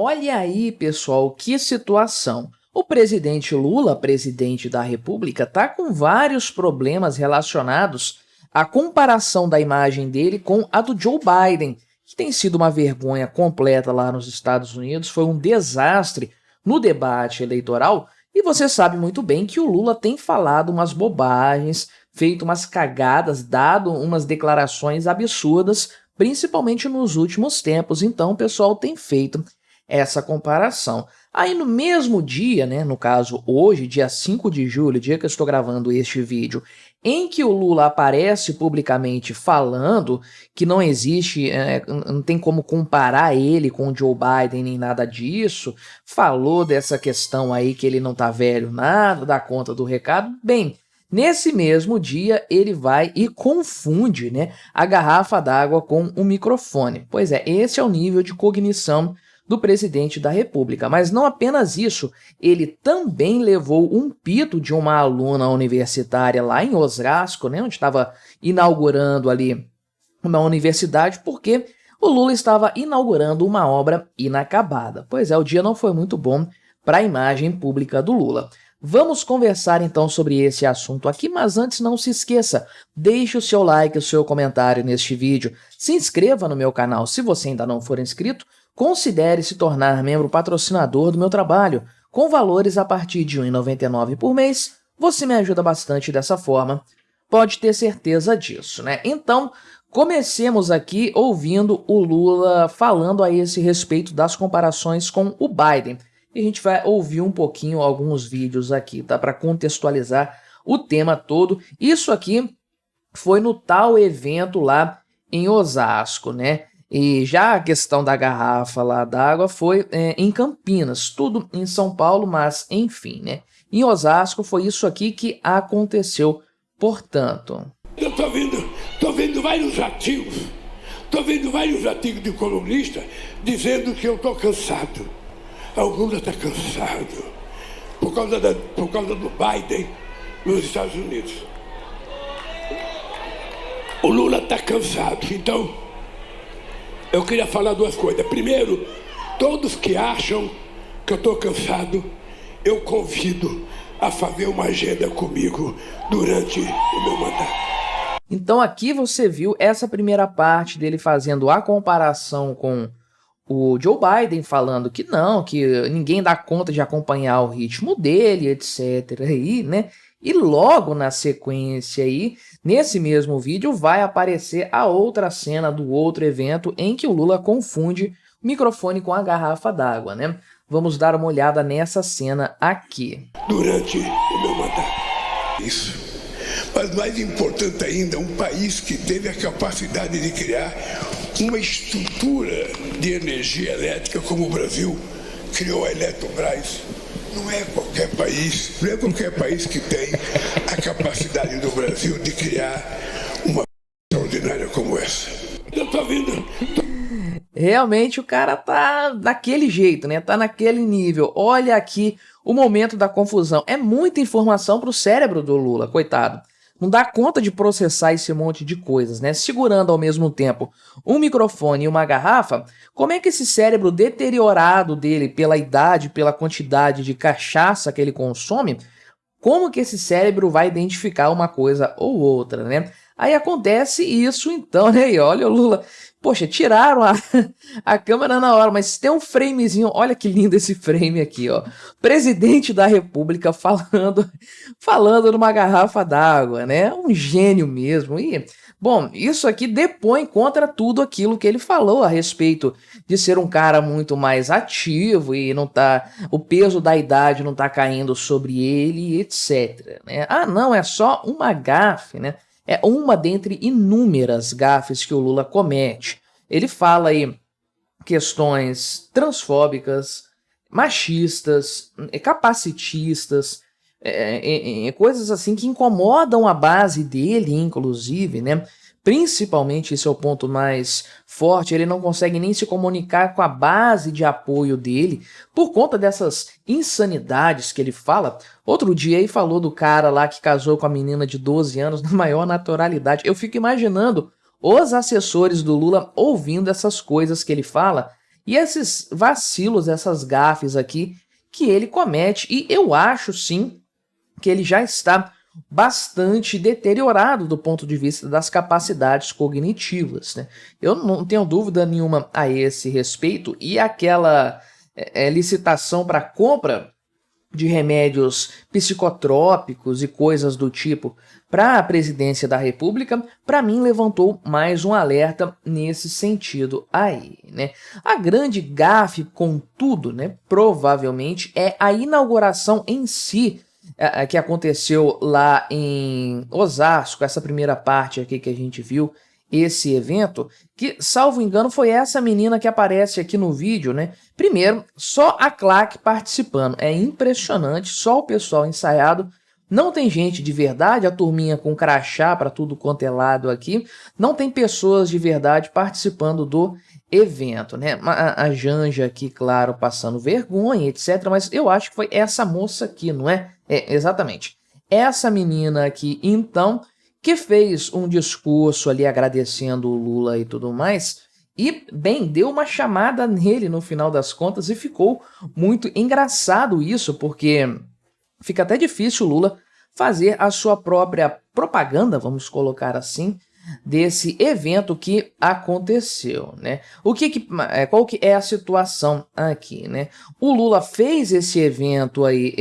Olha aí, pessoal, que situação. O presidente Lula, presidente da República, está com vários problemas relacionados à comparação da imagem dele com a do Joe Biden, que tem sido uma vergonha completa lá nos Estados Unidos, foi um desastre no debate eleitoral, e você sabe muito bem que o Lula tem falado umas bobagens, feito umas cagadas, dado umas declarações absurdas, principalmente nos últimos tempos. Então o pessoal tem feito essa comparação. Aí no mesmo dia, né, no caso hoje, dia 5 de julho, dia que eu estou gravando este vídeo, em que o Lula aparece publicamente falando que não existe, não tem como comparar ele com o Joe Biden nem nada disso, falou dessa questão aí que ele não tá velho nada, dá conta do recado, bem, nesse mesmo dia ele vai e confunde, né, a garrafa d'água com o microfone. Pois é, esse é o nível de cognição do presidente da República. Mas não apenas isso, ele também levou um pito de uma aluna universitária lá em Osasco, né, onde estava inaugurando ali uma universidade, porque o Lula estava inaugurando uma obra inacabada. Pois é, o dia não foi muito bom para a imagem pública do Lula. Vamos conversar então sobre esse assunto aqui, mas antes não se esqueça, deixe o seu like, o seu comentário neste vídeo, se inscreva no meu canal se você ainda não for inscrito, considere se tornar membro patrocinador do meu trabalho, com valores a partir de R$ 1,99 por mês, você me ajuda bastante dessa forma, pode ter certeza disso, né? Então, comecemos aqui ouvindo o Lula falando a esse respeito das comparações com o Biden. E a gente vai ouvir um pouquinho alguns vídeos aqui, tá? Para contextualizar o tema todo. Isso aqui foi no tal evento lá em Osasco, né? E já a questão da garrafa lá d'água foi em Campinas, tudo em São Paulo, mas enfim, né? Em Osasco foi isso aqui que aconteceu, portanto. Eu tô vendo vários artigos de colunista dizendo que eu tô cansado. O Lula está cansado por causa do Biden nos Estados Unidos. O Lula está cansado, então eu queria falar duas coisas. Primeiro, todos que acham que eu estou cansado, eu convido a fazer uma agenda comigo durante o meu mandato. Então aqui você viu essa primeira parte dele fazendo a comparação com o Joe Biden, falando que não, que ninguém dá conta de acompanhar o ritmo dele, etc. Aí, né? E logo na sequência aí, nesse mesmo vídeo, vai aparecer a outra cena do outro evento em que o Lula confunde o microfone com a garrafa d'água, né? Vamos dar uma olhada nessa cena aqui. Durante o meu mandato. Isso. Mas mais importante ainda, um país que teve a capacidade de criar uma estrutura de energia elétrica como o Brasil criou a Eletrobras. Não é qualquer país que tem a capacidade do Brasil de criar uma extraordinária como essa. Eu tô vendo. Realmente o cara tá daquele jeito, né? Tá naquele nível. Olha aqui o momento da confusão. É muita informação pro cérebro do Lula, coitado. Não dá conta de processar esse monte de coisas, né? Segurando ao mesmo tempo um microfone e uma garrafa, como é que esse cérebro deteriorado dele pela idade, pela quantidade de cachaça que ele consome, como que esse cérebro vai identificar uma coisa ou outra, né? Aí acontece isso então, né? E olha o Lula, poxa, tiraram a câmera na hora, mas tem um framezinho, olha que lindo esse frame aqui, ó. Presidente da República falando numa garrafa d'água, né? Um gênio mesmo. E, bom, isso aqui depõe contra tudo aquilo que ele falou a respeito de ser um cara muito mais ativo e não tá, o peso da idade não tá caindo sobre ele, etc, né? Ah, não, é só uma gafe, né? É uma dentre inúmeras gafes que o Lula comete. Ele fala aí questões transfóbicas, machistas, capacitistas, coisas assim que incomodam a base dele, inclusive, né? Principalmente, esse é o ponto mais forte, ele não consegue nem se comunicar com a base de apoio dele por conta dessas insanidades que ele fala. Outro dia ele falou do cara lá que casou com a menina de 12 anos na maior naturalidade. Eu fico imaginando os assessores do Lula ouvindo essas coisas que ele fala e esses vacilos, essas gafes aqui que ele comete. E eu acho sim que ele já está bastante deteriorado do ponto de vista das capacidades cognitivas, né? Eu não tenho dúvida nenhuma a esse respeito, e aquela licitação para compra de remédios psicotrópicos e coisas do tipo para a presidência da República, para mim levantou mais um alerta nesse sentido aí, né? A grande gafe, contudo, né, provavelmente é a inauguração em si, que aconteceu lá em Osasco, essa primeira parte aqui que a gente viu, esse evento, que, salvo engano, foi essa menina que aparece aqui no vídeo, né? Primeiro, só a claque participando, é impressionante, só o pessoal ensaiado, não tem gente de verdade, a turminha com crachá para tudo quanto é lado aqui, não tem pessoas de verdade participando do evento, né? A Janja aqui, claro, passando vergonha, etc, mas eu acho que foi essa moça aqui, não é? É, exatamente. Essa menina aqui, então, que fez um discurso ali agradecendo o Lula e tudo mais, e, bem, deu uma chamada nele no final das contas, e ficou muito engraçado isso, porque fica até difícil o Lula fazer a sua própria propaganda, vamos colocar assim, desse evento que aconteceu, né? Qual que é a situação aqui, né? O Lula fez esse evento aí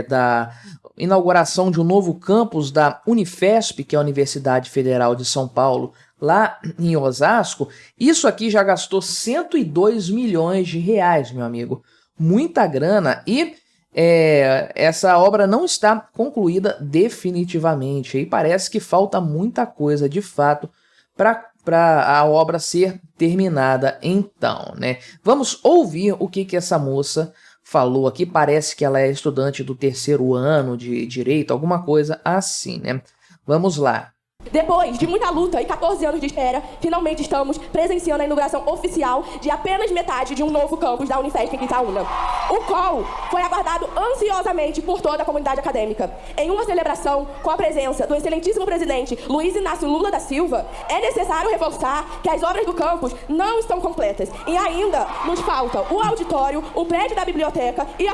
da inauguração de um novo campus da Unifesp, que é a Universidade Federal de São Paulo, lá em Osasco. Isso aqui já gastou 102 milhões de reais, meu amigo. Muita grana, e essa obra não está concluída definitivamente, e parece que falta muita coisa de fato para a obra ser terminada então, né? Vamos ouvir o que essa moça falou aqui. Parece que ela é estudante do 3º ano de Direito, alguma coisa assim, né? Vamos lá. Depois de muita luta e 14 anos de espera, finalmente estamos presenciando a inauguração oficial de apenas metade de um novo campus da Unifesp em Quitaúna, o qual foi aguardado ansiosamente por toda a comunidade acadêmica. Em uma celebração com a presença do excelentíssimo presidente Luiz Inácio Lula da Silva, é necessário reforçar que as obras do campus não estão completas e ainda nos falta o auditório, o prédio da biblioteca e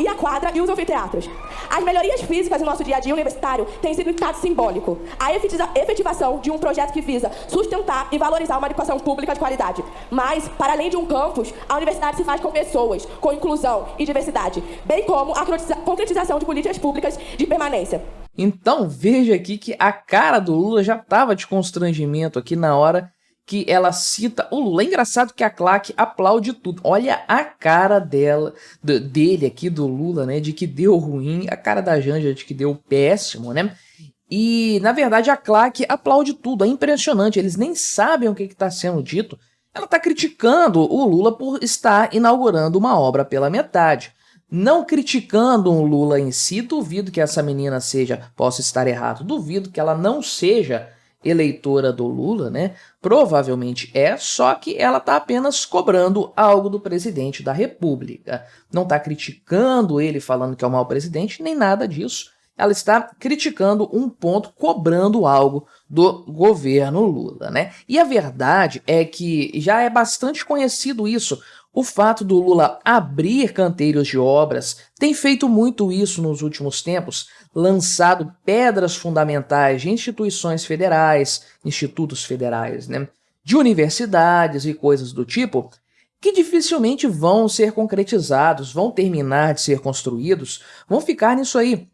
a quadra e os anfiteatros. As melhorias físicas no nosso dia a dia universitário têm significado simbólico. A efetivação de um projeto que visa sustentar e valorizar uma educação pública de qualidade. Mas, para além de um campus, a universidade se faz com pessoas, com inclusão e diversidade, bem como a concretização de políticas públicas de permanência. Então, veja aqui que a cara do Lula já estava de constrangimento aqui na hora que ela cita o Lula. É engraçado que a claque aplaude tudo. Olha a cara dele aqui, do Lula, né, de que deu ruim, a cara da Janja de que deu péssimo, né? E, na verdade, a claque aplaude tudo, é impressionante, eles nem sabem o que está sendo dito. Ela está criticando o Lula por estar inaugurando uma obra pela metade. Não criticando o Lula em si, duvido que essa menina possa estar errado, duvido que ela não seja eleitora do Lula, né? Provavelmente é, só que ela está apenas cobrando algo do presidente da República. Não está criticando ele, falando que é um mau presidente, nem nada disso. Ela está criticando um ponto, cobrando algo do governo Lula, né? E a verdade é que já é bastante conhecido isso. O fato do Lula abrir canteiros de obras, tem feito muito isso nos últimos tempos, lançado pedras fundamentais de instituições federais, institutos federais, né? De universidades e coisas do tipo, que dificilmente vão ser concretizados, vão terminar de ser construídos, vão ficar nisso aí,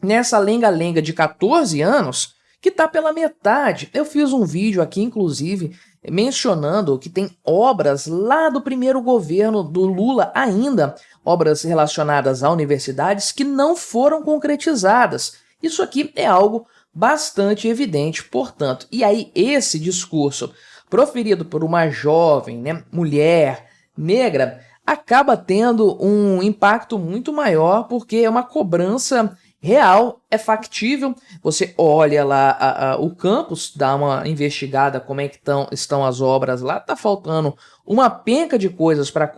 nessa lenga-lenga de 14 anos, que tá pela metade. Eu fiz um vídeo aqui, inclusive, mencionando que tem obras lá do primeiro governo do Lula ainda, obras relacionadas a universidades que não foram concretizadas. Isso aqui é algo bastante evidente, portanto. E aí esse discurso, proferido por uma jovem, né, mulher, negra, acaba tendo um impacto muito maior, porque é uma cobrança real, é factível. Você olha lá o campus, dá uma investigada como é que estão as obras lá, tá faltando uma penca de coisas para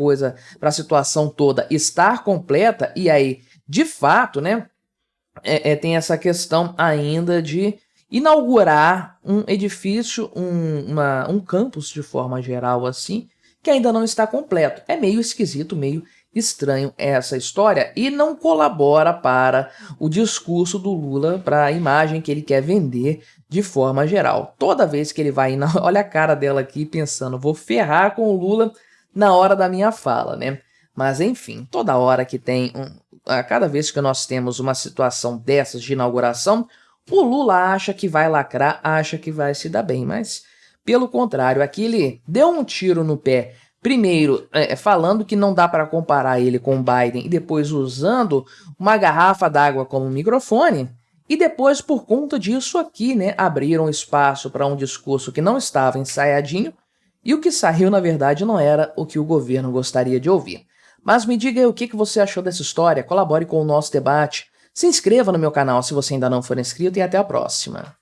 a situação toda estar completa, e aí, de fato, né, tem essa questão ainda de inaugurar um edifício, um campus de forma geral assim, que ainda não está completo. É meio esquisito, meio estranho essa história e não colabora para o discurso do Lula, para a imagem que ele quer vender de forma geral. Toda vez que ele vai, olha a cara dela aqui pensando, vou ferrar com o Lula na hora da minha fala, né? Mas enfim, toda hora que tem, cada vez que nós temos uma situação dessas de inauguração, o Lula acha que vai lacrar, acha que vai se dar bem, mas pelo contrário, aqui ele deu um tiro no pé. Primeiro, falando que não dá para comparar ele com o Biden e depois usando uma garrafa d'água como microfone. E depois, por conta disso aqui, né, abriram espaço para um discurso que não estava ensaiadinho e o que saiu, na verdade, não era o que o governo gostaria de ouvir. Mas me diga aí o que você achou dessa história, colabore com o nosso debate, se inscreva no meu canal se você ainda não for inscrito e até a próxima.